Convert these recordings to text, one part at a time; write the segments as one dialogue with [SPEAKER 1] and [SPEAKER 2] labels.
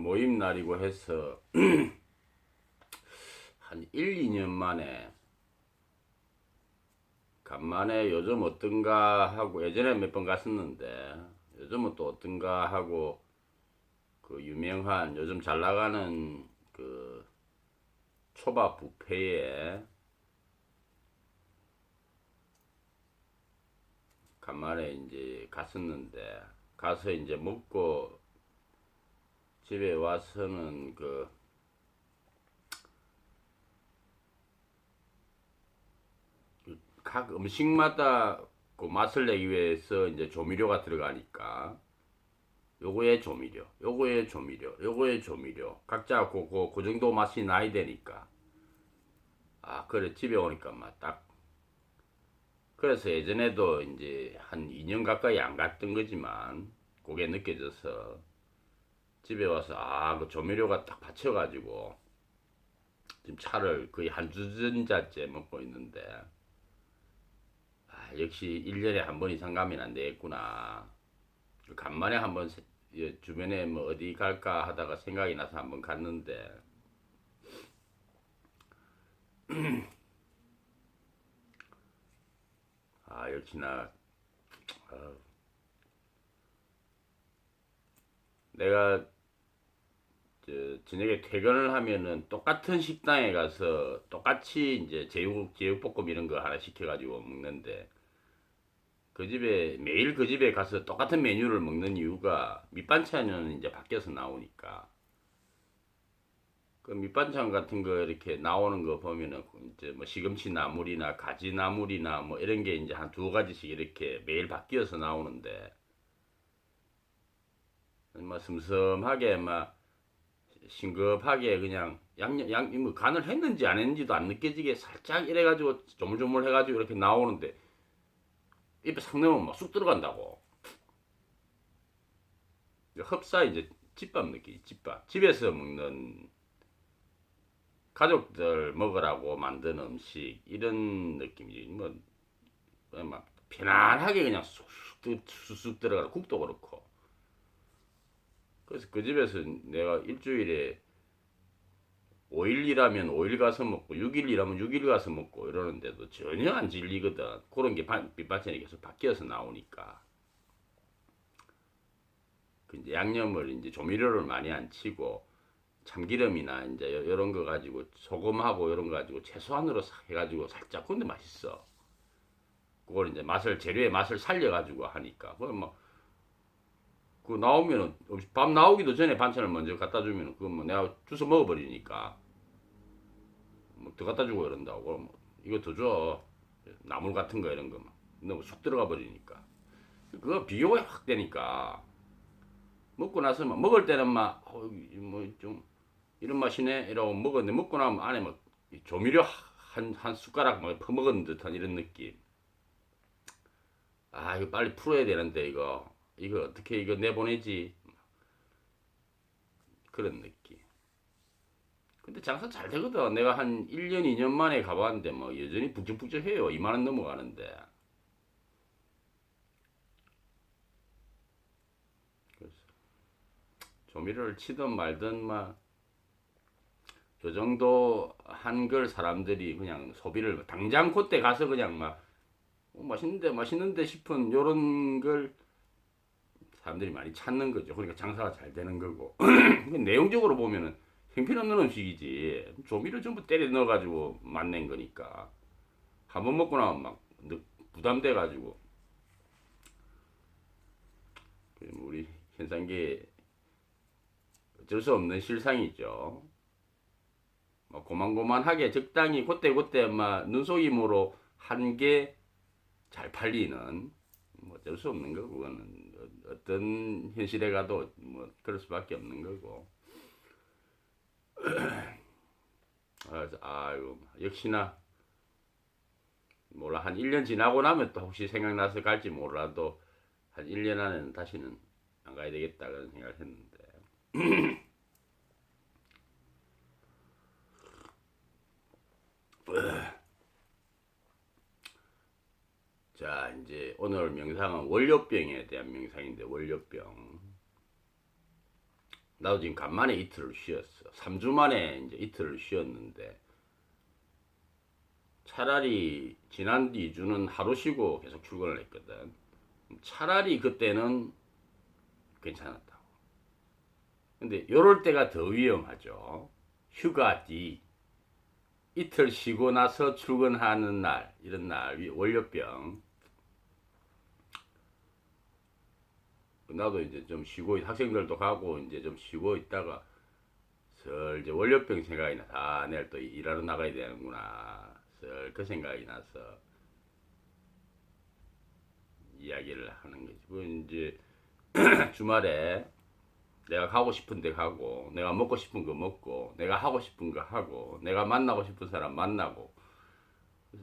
[SPEAKER 1] 모임 날이고 해서 한 1, 2년 만에 간만에 요즘 어떤가 하고 예전에 몇 번 갔었는데 요즘은 또 어떤가 하고 그 유명한 요즘 잘 나가는 그 초밥 뷔페에 간만에 이제 갔었는데 가서 이제 먹고 집에 와서는 그 각 음식마다 그 맛을 내기 위해서 이제 조미료가 들어가니까 요거의 조미료, 요거의 조미료, 요거의 조미료 각자 그 정도 맛이 나야 되니까 그래 집에 오니까 막 딱 그래서 예전에도 이제 한 2년 가까이 안 갔던 거지만 그게 느껴져서 집에 와서 그 조미료가 딱 받쳐가지고 지금 차를 거의 한 주전자째 먹고 있는데 역시 1년에 한 번 이상 가면 안 되겠구나. 간만에 한번 주변에 뭐 어디 갈까 하다가 생각이 나서 한번 갔는데 역시나 어, 내가 저녁에 퇴근을 하면은 똑같은 식당에 가서 똑같이 이제 제육볶음 이런 거 하나 시켜가지고 먹는데 그 집에 매일 그 집에 가서 똑같은 메뉴를 먹는 이유가 밑반찬은 이제 바뀌어서 나오니까 그 밑반찬 같은 거 이렇게 나오는 거 보면은 이제 뭐 시금치 나물이나 가지 나물이나 뭐 이런 게 이제 한 두 가지씩 이렇게 매일 바뀌어서 나오는데 뭐 슴슴하게 막 싱겁하게 그냥 뭐 간을 했는지 안 했는지도 안 느껴지게 살짝 이래가지고 조물조물 해가지고 이렇게 나오는데 입에 싹 넣으면 막 쑥 들어간다고. 흡사 이제 집밥 느낌, 집밥. 집에서 먹는 가족들 먹으라고 만든 음식 이런 느낌이지. 막 편안하게 그냥 쑥쑥 들어가는 국도 그렇고. 그래서 그 집에서 내가 일주일에 5일 일하면 5일 가서 먹고 6일 일하면 6일 가서 먹고 이러는데도 전혀 안 질리거든. 그런 게 밑반찬이 계속 바뀌어서 나오니까. 그 이제 양념을 이제 조미료를 많이 안 치고 참기름이나 이제 이런 거 가지고 소금하고 이런 거 가지고 최소한으로 해가지고 살짝 근데 맛있어. 그걸 이제 재료의 맛을 살려가지고 하니까. 그럼 그 나오면은 밥 나오기도 전에 반찬을 먼저 갖다 주면은 그거 뭐 내가 주워 먹어버리니까 뭐 더 갖다 주고 이런다고. 그럼 이거 더 줘. 나물 같은 거 이런 거 막 너무 쑥 들어가 버리니까. 그거 비교가 확 되니까 먹고 나서 막 먹을 때는 막뭐좀 이런 맛이네 이러고 먹었는데 먹고 나면 안에 막 조미료 한 숟가락 막 퍼먹은 듯한 이런 느낌. 이거 빨리 풀어야 되는데 이거 어떻게 이거 내보내지 그런 느낌. 근데 장사 잘 되거든. 내가 한 1년 2년 만에 가봤는데 뭐 여전히 북적북적해요. 2만 원 넘어가는데. 그래서 조미료를 치든 말든 막 저 정도 한 걸 사람들이 그냥 소비를 당장 그때 가서 그냥 막 맛있는데 싶은 요런 걸 사람들이 많이 찾는 거죠. 그러니까 장사가 잘 되는 거고. 내용적으로 보면은 형편없는 음식이지. 조미료 전부 때려 넣어가지고 맛낸 거니까. 한 번 먹고 나면 막 부담돼가지고. 우리 현상계 어쩔 수 없는 실상이죠. 고만고만하게 적당히 그때 막 눈속임으로 한 게 잘 팔리는 어쩔 수 없는 거고 그거는 어떤 현실에 가도 뭐 그럴 수밖에 없는 거고. 아유 역시나 몰라 한 1년 지나고 나면 또 혹시 생각나서 갈지 몰라도 한 1년 안에는 다시는 안 가야 되겠다 그런 생각을 했는데 자 이제 오늘 명상은 월요병에 대한 명상인데 월요병 나도 지금 간만에 이틀을 쉬었어. 3주 만에 이제 이틀을 쉬었는데 차라리 지난 2주는 하루 쉬고 계속 출근을 했거든. 차라리 그때는 괜찮았다고. 근데 요럴 때가 더 위험하죠. 휴가 뒤 이틀 쉬고 나서 출근하는 날, 이런 날 월요병. 나도 이제 좀 쉬고 학생들도 가고 이제 좀 쉬고 있다가 슬 이제 월요병 생각이 나. 아, 내일 또 일하러 나가야 되는구나. 슬 그 생각이 나서 이야기를 하는 거지. 그 이제 주말에 내가 가고 싶은 데 가고, 내가 먹고 싶은 거 먹고, 내가 하고 싶은 거 하고, 내가 만나고 싶은 사람 만나고,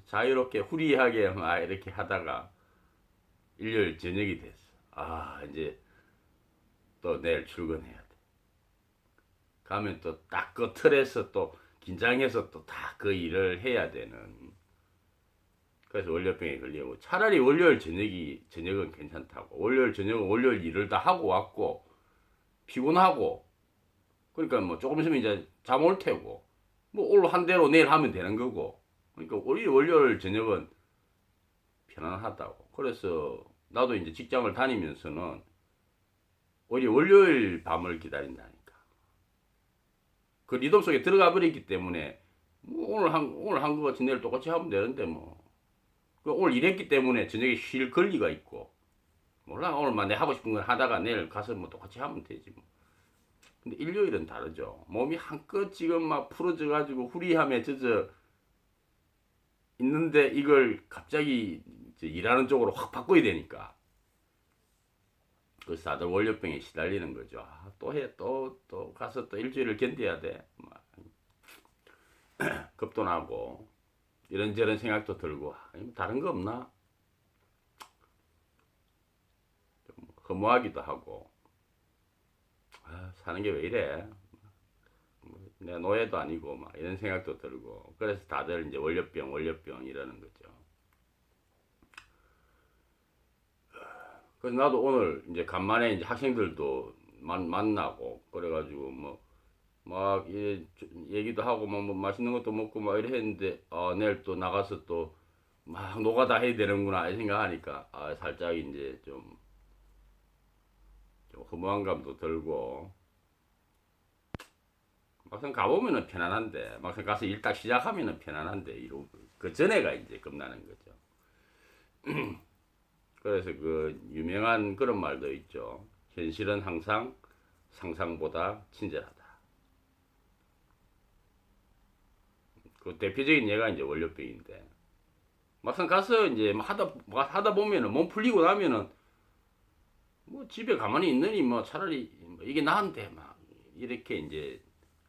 [SPEAKER 1] 자유롭게 후리하게 막 이렇게 하다가 일요일 저녁이 됐어. 아, 이제 또 내일 출근해야 돼. 가면 또 딱 그 틀에서 또 긴장해서 또 다 그 일을 해야 되는. 그래서 월요병에 걸리고 차라리 월요일 저녁은 괜찮다고. 월요일 저녁은 월요일 일을 다 하고 왔고 피곤하고 그러니까 뭐 조금 있으면 이제 잠 올 테고 뭐 오늘 한 대로 내일 하면 되는 거고 그러니까 월요일 저녁은 편안하다고. 그래서 나도 이제 직장을 다니면서는 오히려 월요일 밤을 기다린다니까. 그 리듬 속에 들어가 버렸기 때문에 뭐 오늘 한 거 같이 내일 똑같이 하면 되는데 뭐 오늘 일했기 때문에 저녁에 쉴 권리가 있고 몰라 오늘만 내 하고 싶은 걸 하다가 내일 가서 뭐 똑같이 하면 되지 뭐. 근데 일요일은 다르죠. 몸이 한껏 지금 막 풀어져 가지고 후리함에 젖어 있는데 이걸 갑자기 일하는 쪽으로 확 바꿔야 되니까. 그래서 다들 월요병에 시달리는 거죠. 아, 또 해, 또 가서 또 일주일을 견뎌야 돼. 막 겁도 나고 이런저런 생각도 들고 다른 거 없나? 허무하기도 하고 아, 사는 게 왜 이래? 내 노예도 아니고 막 이런 생각도 들고 그래서 다들 이제 월요병 이러는 거죠. 그래서 나도 오늘 이제 간만에 이제 학생들도 만나고 그래가지고 뭐 막 얘기도 하고 뭐 맛있는 것도 먹고 막 이래 했는데 아, 내일 또 나가서 또 막 노가다 해야 되는구나 이 생각하니까 아, 살짝 이제 좀 허무한 감도 들고 막상 가보면은 편안한데 막상 가서 일 딱 시작하면은 편안한데 이러고 그 전에가 이제 겁나는 거죠. 그래서 그 유명한 그런 말도 있죠. 현실은 항상 상상보다 친절하다. 그 대표적인 예가 이제 월요병인데 막상 가서 이제 하다 보면은 몸 풀리고 나면은 뭐 집에 가만히 있느니 뭐 차라리 뭐 이게 나은데 막 이렇게 이제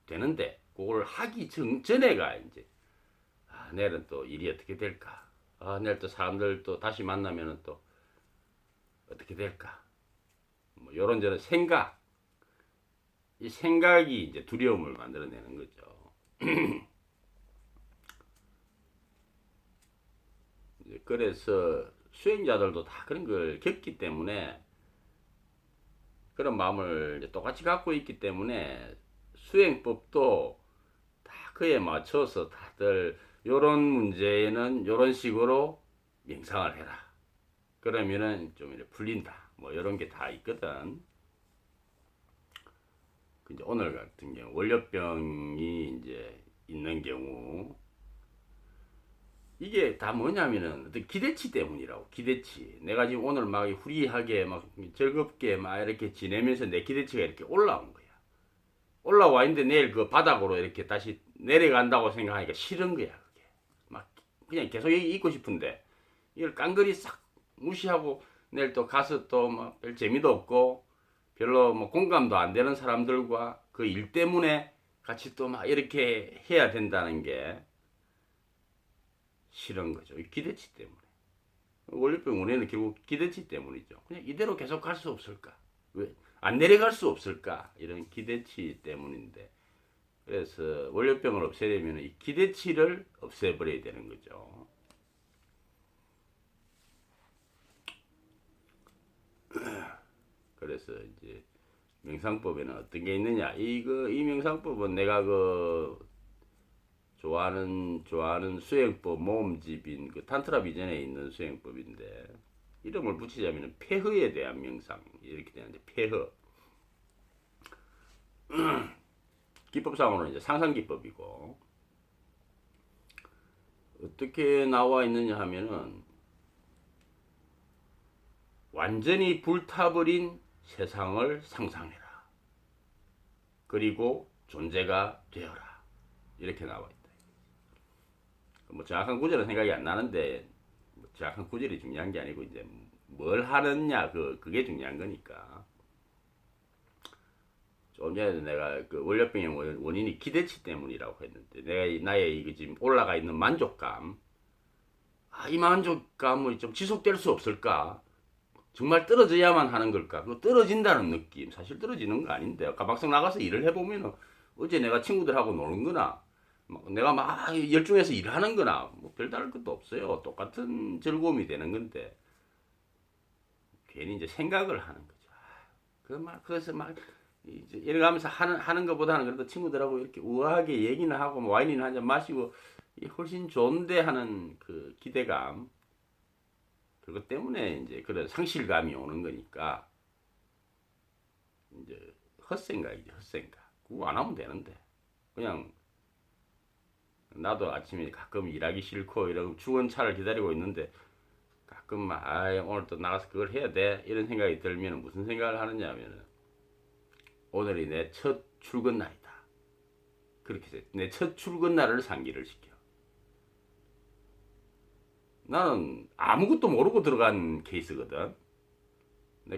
[SPEAKER 1] 되는데 그걸 하기 전에가 이제 아, 내일은 또 일이 어떻게 될까? 아, 내일 또 사람들 또 다시 만나면은 또 어떻게 될까? 뭐 이런저런 생각, 이 생각이 이제 두려움을 만들어내는 거죠. 그래서 수행자들도 다 그런 걸 겪기 때문에 그런 마음을 똑같이 갖고 있기 때문에 수행법도 다 그에 맞춰서 다들 요런 문제에는 요런 식으로 명상을 해라. 그러면은 좀 이렇게 풀린다. 뭐 이런 게 다 있거든. 이제 오늘 같은 경우 월요병이 이제 있는 경우 이게 다 뭐냐면은 어떤 기대치 때문이라고. 기대치. 내가 지금 오늘 막 후리하게 막 즐겁게 막 이렇게 지내면서 내 기대치가 이렇게 올라온 거야. 올라와 있는데 내일 그 바닥으로 이렇게 다시 내려간다고 생각하니까 싫은 거야. 그게. 막 그냥 계속 여기 있고 싶은데 이걸 깡그리 싹 무시하고 내일 또 가서 또 막 별 재미도 없고 별로 뭐 공감도 안 되는 사람들과 그 일 때문에 같이 또 막 이렇게 해야 된다는 게 싫은 거죠. 기대치 때문에. 월요병 원인은 결국 기대치 때문이죠. 그냥 이대로 계속 갈 수 없을까? 왜? 안 내려갈 수 없을까? 이런 기대치 때문인데. 그래서 월요병을 없애려면 이 기대치를 없애버려야 되는 거죠. 그래서 이제 명상법에는 어떤 게 있느냐? 이 명상법은 내가 좋아하는 수행법 모음집인 그 탄트라 비전에 있는 수행법인데 이름을 붙이자면 폐허에 대한 명상 이렇게 되는데 폐허 기법상으로는 이제 상상 기법이고 어떻게 나와 있느냐 하면은 완전히 불타버린 세상을 상상해라. 그리고 존재가 되어라. 이렇게 나와 있다. 뭐 정확한 구절은 생각이 안 나는데 정확한 구절이 중요한 게 아니고 이제 뭘 하느냐 그게 중요한 거니까. 좀 전에 내가 그 월요병의 원인이 기대치 때문이라고 했는데 내가 나의 이거 지금 올라가 있는 만족감, 이 만족감이 좀 지속될 수 없을까? 정말 떨어져야만 하는 걸까? 그 떨어진다는 느낌, 사실 떨어지는 거 아닌데 가방석 나가서 일을 해보면 어제 내가 친구들하고 노는 거나 내가 막 열중해서 일하는 거나 뭐 별다를 것도 없어요. 똑같은 즐거움이 되는 건데 괜히 이제 생각을 하는 거죠. 그래서 막 이제 이래가면서 하는 것보다는 그래도 친구들하고 이렇게 우아하게 얘기나 하고 뭐 와인이나 한잔 마시고 훨씬 좋은데 하는 그 기대감, 그것 때문에 이제 그런 상실감이 오는 거니까 이제 헛생각이죠, 헛생각. 그거 안 하면 되는데 그냥 나도 아침에 가끔 일하기 싫고 이러고 출근 차를 기다리고 있는데 가끔 막 오늘 또 나가서 그걸 해야 돼 이런 생각이 들면 무슨 생각을 하느냐 하면은 오늘이 내 첫 출근 날이다. 그렇게 해서 내 첫 출근 날을 상기를 시켜. 나는 아무것도 모르고 들어간 케이스거든.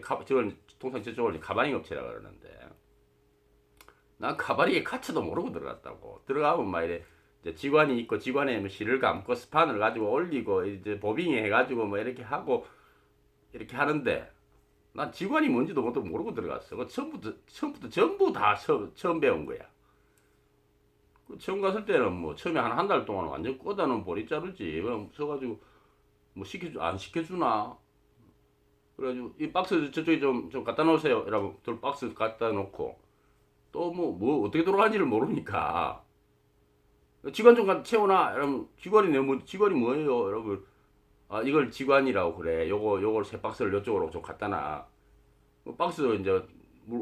[SPEAKER 1] 저걸 통상 저쪽을 가바닝 업체라 그러는데 난 가바리에 카츠도 모르고 들어갔다고. 들어가면 막 이래 이제 직관이 있고 직관에 뭐 실을 감고 스판을 가지고 올리고 이제 보빙 해가지고 뭐 이렇게 하고 이렇게 하는데 난 직관이 뭔지도 모르고 들어갔어. 처음부터 전부 다 처음 배운 거야. 처음 갔을 때는 뭐 처음에 한 달 동안 완전 꼬다는 보리자루지. 그럼 서가지고 뭐 안 시켜주나? 그래가지고 이 박스 저쪽에 좀 갖다 놓으세요. 이러고 둘 박스 갖다 놓고 또 뭐 어떻게 돌아가는지를 모르니까 직관 좀 채워놔. 이러면 직관이 뭐예요? 여러분 이걸 직관이라고 그래. 요걸 세 박스를 이쪽으로 좀 갖다 놔. 박스 이제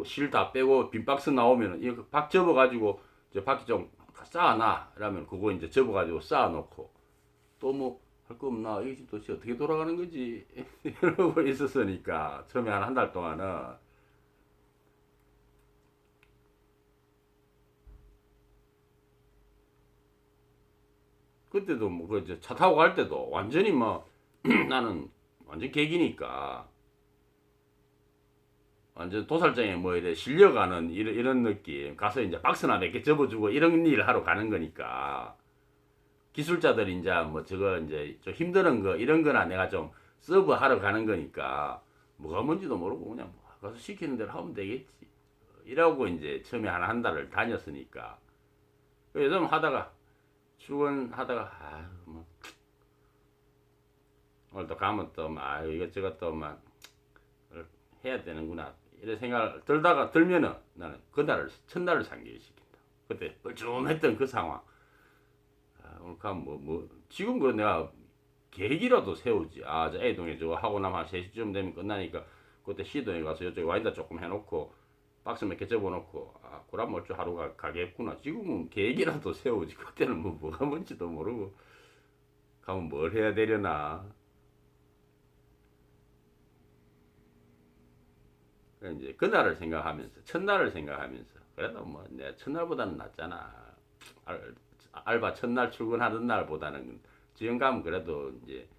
[SPEAKER 1] 실 다 빼고 빈 박스 나오면 이거 박 접어가지고 이제 바퀴 좀 쌓아놔. 그러면 그거 이제 접어가지고 쌓아놓고 또 뭐 할 거 없나? 이게 지금 도대체 어떻게 돌아가는 거지? 이러고 있었으니까 처음에 한 달 동안은 그때도 뭐 그 차 타고 갈 때도 완전히 뭐 나는 완전 개기니까 완전 도살장에 뭐 이래 실려가는 이런 느낌. 가서 이제 박스나 몇 개 접어주고 이런 일 하러 가는 거니까 기술자들이 이제 뭐 저거 이제 좀 힘드는 거 이런 거나 내가 좀 서브 하러 가는 거니까 뭐가 뭔지도 모르고 그냥 가서 시키는 대로 하면 되겠지. 이러고 이제 처음에 한 달을 다녔으니까 요즘 하다가 출근하다가 뭐 오늘 또 가면 또막 이것저것 또막 해야 되는구나 이런 생각을 들면은 나는 그날을 첫날을 상기시킨다. 그때 뻘쭘했던 그 상황. 오늘 가면 지금 그래 내가 계획이라도 세우지. 저 A동에 저거 하고 나면 한 3시쯤 되면 끝나니까 그때 C동에 가서 이쪽에 와인다 조금 해놓고 박스 몇 개 접어놓고 그럼 멀쩡 하루가 가겠구나. 지금은 계획이라도 세우지. 그때는 뭐가 뭔지도 모르고 가면 뭘 해야 되려나. 이제 그날을 생각하면서 첫날을 생각하면서 그래도 뭐 내가 첫날보다는 낫잖아. 알바 첫날 출근하는 날보다는 지금 가면 그래도 이제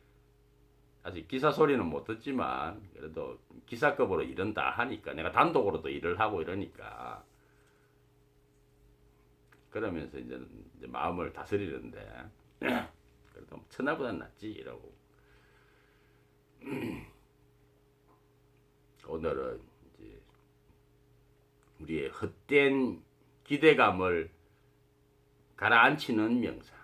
[SPEAKER 1] 아직 기사 소리는 못 듣지만 그래도 기사급으로 일은 다 하니까 내가 단독으로도 일을 하고 이러니까 그러면서 이제 마음을 다스리는데 그래도 첫날보다는 낫지 이러고 오늘은 이제 우리의 헛된 기대감을 가라앉히는 명상.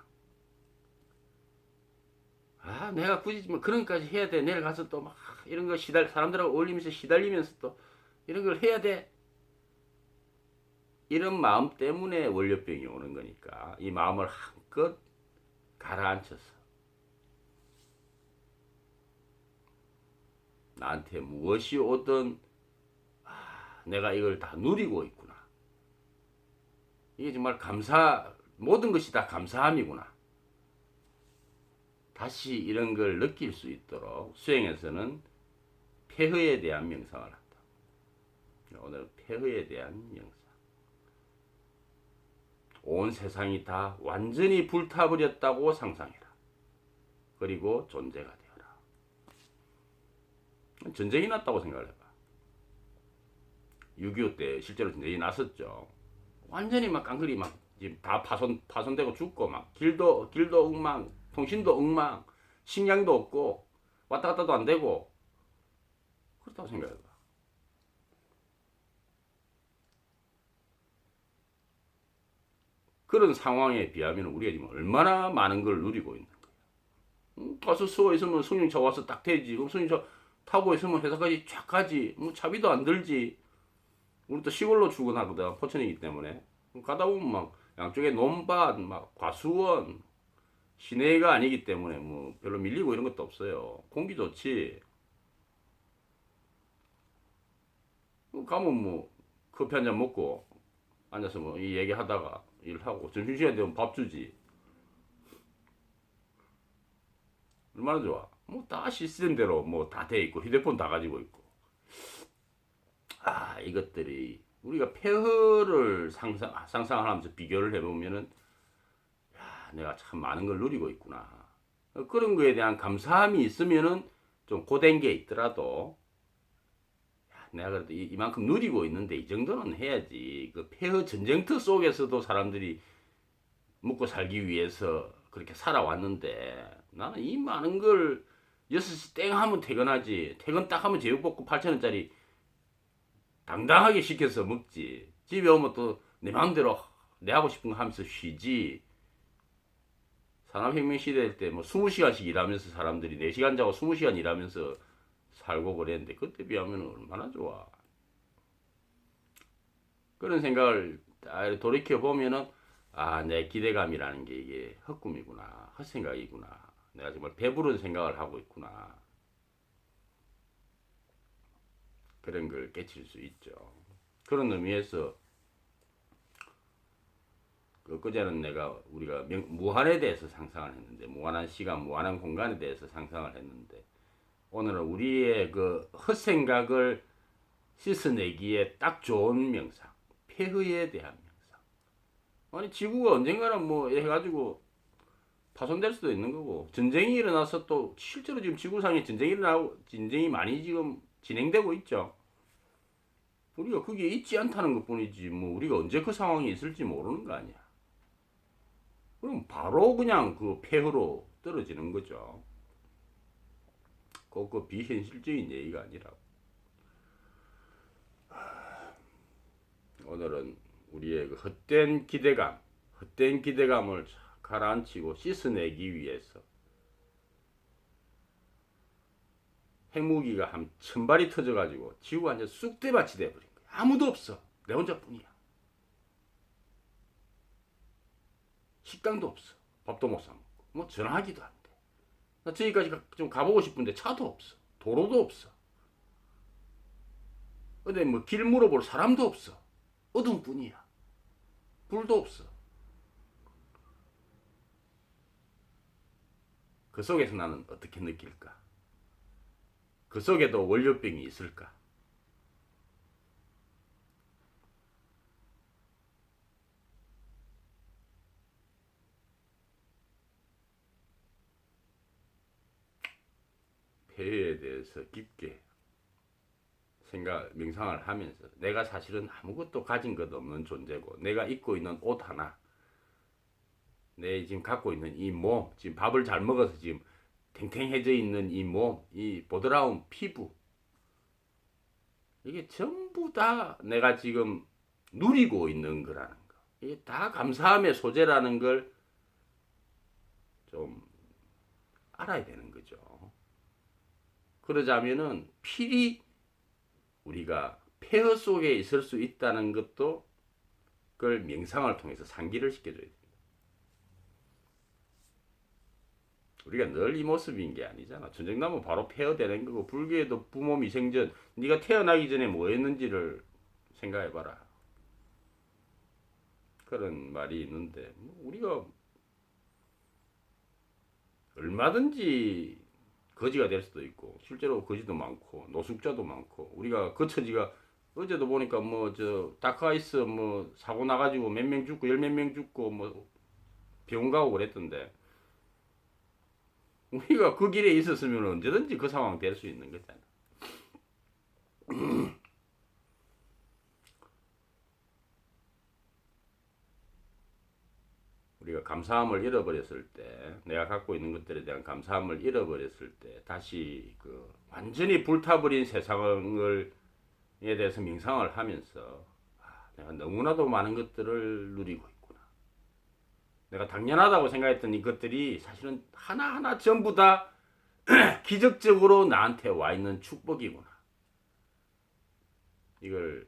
[SPEAKER 1] 내가 굳이 뭐 그런 까지 해야 돼. 내일 가서 또 막 이런 거 사람들하고 어울리면서 시달리면서 또 이런 걸 해야 돼. 이런 마음 때문에 월요병이 오는 거니까 이 마음을 한껏 가라앉혀서 나한테 무엇이 오든 내가 이걸 다 누리고 있구나. 이게 정말 모든 것이 다 감사함이구나. 다시 이런 걸 느낄 수 있도록 수행에서는 폐허에 대한 명상을 한다. 오늘 폐허에 대한 명상. 온 세상이 다 완전히 불타버렸다고 상상해라. 그리고 존재가 되어라. 전쟁이 났다고 생각을 해봐. 6.25 때 실제로 전쟁이 났었죠. 완전히 막 깡그리 막 다 파손되고 죽고 막 길도 엉망, 통신도 엉망, 식량도 없고 왔다 갔다도 안 되고 그렇다고 생각해봐. 그런 상황에 비하면 우리가 지금 얼마나 많은 걸 누리고 있는 거야. 가서 수어 있으면 승용차 와서 딱 대지. 그럼 승용차 타고 있으면 회사까지 쫙 가지. 뭐 차비도 안 들지. 우리 또 시골로 출근하거든. 포천이기 때문에. 가다 보면 막 양쪽에 논밭, 막 과수원, 시내가 아니기 때문에 뭐 별로 밀리고 이런 것도 없어요. 공기 좋지. 가면 뭐 커피 한 잔 먹고 앉아서 뭐 이 얘기하다가 일하고 점심시간 되면 밥 주지. 얼마나 좋아. 뭐 다 시스템대로 뭐 다 돼 있고 휴대폰 다 가지고 있고. 이것들이 우리가 폐허를 상상을 하면서 비교를 해보면은 내가 참 많은 걸 누리고 있구나. 그런 거에 대한 감사함이 있으면은 좀 고된 게 있더라도 내가 그래도 이만큼 누리고 있는데 이 정도는 해야지. 그 폐허 전쟁터 속에서도 사람들이 먹고 살기 위해서 그렇게 살아왔는데 나는 이 많은 걸 6시 땡 하면 퇴근하지. 퇴근 딱 하면 제육볶음 8,000원짜리 당당하게 시켜서 먹지. 집에 오면 또 내 마음대로 내 하고 싶은 거 하면서 쉬지. 산업혁명 시대 때 뭐 20시간씩 일하면서 사람들이 4시간 자고 20시간 일하면서 살고 그랬는데 그때 비하면 얼마나 좋아. 그런 생각을 돌이켜 보면은 내 기대감이라는 게 이게 헛꿈이구나, 헛생각이구나. 내가 정말 배부른 생각을 하고 있구나. 그런 걸 깨칠 수 있죠. 그런 의미에서 그제는 우리가 무한에 대해서 상상을 했는데, 무한한 시간, 무한한 공간에 대해서 상상을 했는데, 오늘은 우리의 그 헛생각을 씻어내기에 딱 좋은 명상, 폐허에 대한 명상. 아니 지구가 언젠가는 뭐 해가지고 파손될 수도 있는 거고, 전쟁이 일어나서 또 실제로 지금 지구상에 전쟁이 많이 지금 진행되고 있죠. 우리가 그게 있지 않다는 것 뿐이지 뭐 우리가 언제 그 상황이 있을지 모르는 거 아니야. 그럼 바로 그냥 그 폐허로 떨어지는 거죠. 그 비현실적인 얘기가 아니라고. 오늘은 우리의 그 헛된 기대감을 가라앉히고 씻어내기 위해서 핵무기가 한 1000발이 터져가지고 지구가 완전 쑥대밭이 돼버린 거야. 아무도 없어. 내 혼자뿐이야. 식당도 없어. 밥도 못 사 먹고. 뭐 전화하기도 안 돼. 나 저기까지 좀 가보고 싶은데 차도 없어. 도로도 없어. 근데 뭐 길 물어볼 사람도 없어. 어둠뿐이야. 불도 없어. 그 속에서 나는 어떻게 느낄까? 그 속에도 월요병이 있을까? 폐해에 대해서 깊게 명상을 하면서 내가 사실은 아무것도 가진 것 없는 존재고, 내가 입고 있는 옷 하나, 내 지금 갖고 있는 이 몸, 지금 밥을 잘 먹어서 지금 탱탱해져 있는 이 몸, 이 보드라운 피부, 이게 전부 다 내가 지금 누리고 있는 거라는 거. 이게 다 감사함의 소재라는 걸 좀 알아야 되는 거죠. 그러자면은 필히 우리가 폐허 속에 있을 수 있다는 것도 명상을 통해서 상기를 시켜줘야 됩니다. 우리가 늘 이 모습인 게 아니잖아. 천정나무 바로 폐허되는 거고, 불교에도 부모 미생전, 네가 태어나기 전에 뭐 했는지를 생각해봐라. 그런 말이 있는데, 우리가 얼마든지 거지가 될 수도 있고, 실제로 거지도 많고 노숙자도 많고, 우리가 그 처지가 어제도 보니까 뭐 저 다크아이스 뭐 사고 나가지고 몇 명 죽고 열 몇 명 죽고 뭐 병원 가고 그랬던데, 우리가 그 길에 있었으면 언제든지 그 상황 될 수 있는 거잖아. 우리가 감사함을 잃어버렸을 때, 내가 갖고 있는 것들에 대한 감사함을 잃어버렸을 때, 다시 그 완전히 불타버린 세상을 에 대해서 명상을 하면서, 내가 너무나도 많은 것들을 누리고 있구나. 내가 당연하다고 생각했던 이것들이 사실은 하나하나 전부 다 기적적으로 나한테 와 있는 축복이구나. 이걸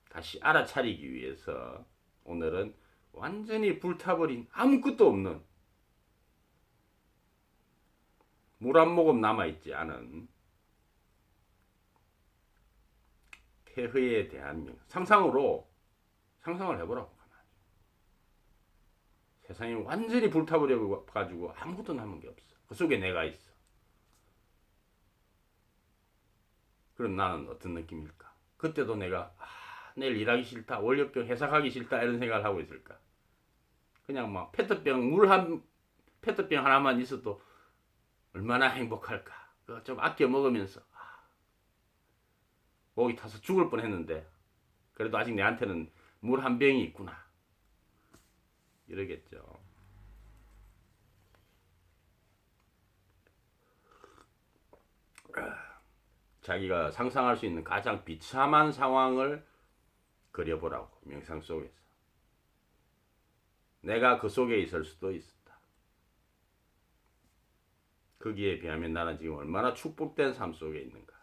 [SPEAKER 1] 다시 알아차리기 위해서 오늘은 완전히 불타버린 아무것도 없는, 물 한 모금 남아있지 않은 폐허에 대한 상상을 해보라고. 세상이 완전히 불타버려 가지고 아무것도 남은 게 없어. 그 속에 내가 있어. 그럼 나는 어떤 느낌일까? 그때도 내가 내일 일하기 싫다, 월요병 회사 가기 싫다 이런 생각을 하고 있을까? 그냥 막 페트병 하나만 있어도 얼마나 행복할까? 그거 좀 아껴 먹으면서 목이 타서 죽을 뻔했는데 그래도 아직 내한테는 물 한 병이 있구나. 이러겠죠. 자기가 상상할 수 있는 가장 비참한 상황을 그려보라고. 명상 속에서 내가 그 속에 있을 수도 있었다. 거기에 비하면 나는 지금 얼마나 축복된 삶 속에 있는가.